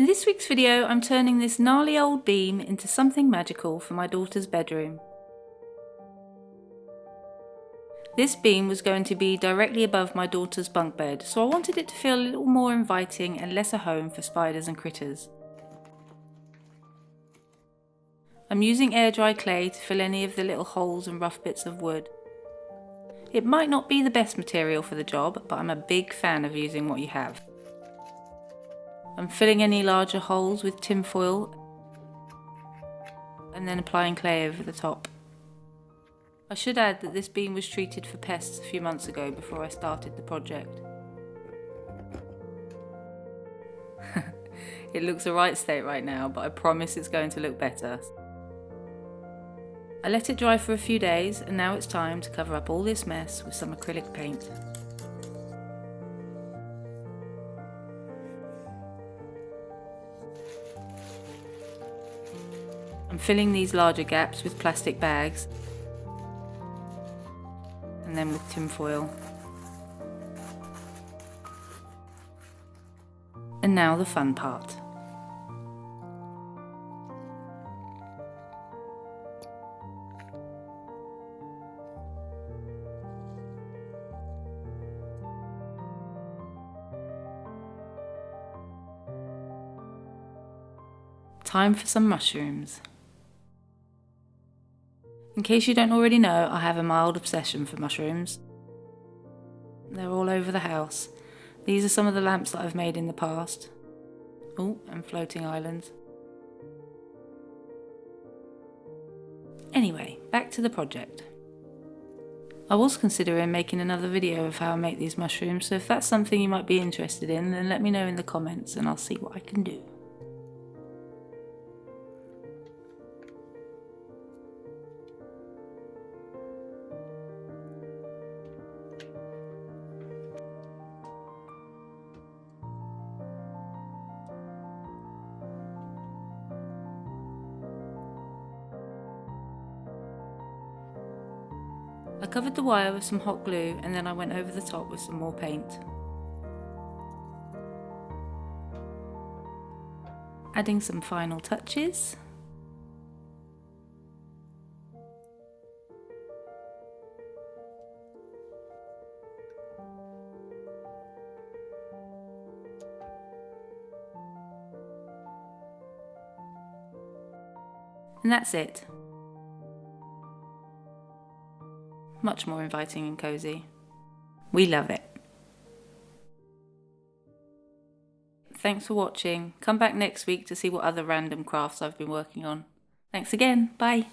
In this week's video, I'm turning this gnarly old beam into something magical for my daughter's bedroom. This beam was going to be directly above my daughter's bunk bed, so I wanted it to feel a little more inviting and less a home for spiders and critters. I'm using air dry clay to fill any of the little holes and rough bits of wood. It might not be the best material for the job, but I'm a big fan of using what you have. I'm filling any larger holes with tin foil and then applying clay over the top. I should add that this beam was treated for pests a few months ago before I started the project. It looks a right state right now, but I promise it's going to look better. I let it dry for a few days, and now it's time to cover up all this mess with some acrylic paint. I'm filling these larger gaps with plastic bags and then with tin foil. And now the fun part. Time for some mushrooms. In case you don't already know, I have a mild obsession for mushrooms. They're all over the house. These are some of the lamps that I've made in the past. Oh, and floating islands. Anyway, back to the project. I was considering making another video of how I make these mushrooms, so if that's something you might be interested in, then let me know in the comments and I'll see what I can do. I covered the wire with some hot glue and then I went over the top with some more paint. Adding some final touches. And that's it. Much more inviting and cozy. We love it. Thanks for watching. Come back next week to see what other random crafts I've been working on. Thanks again. Bye.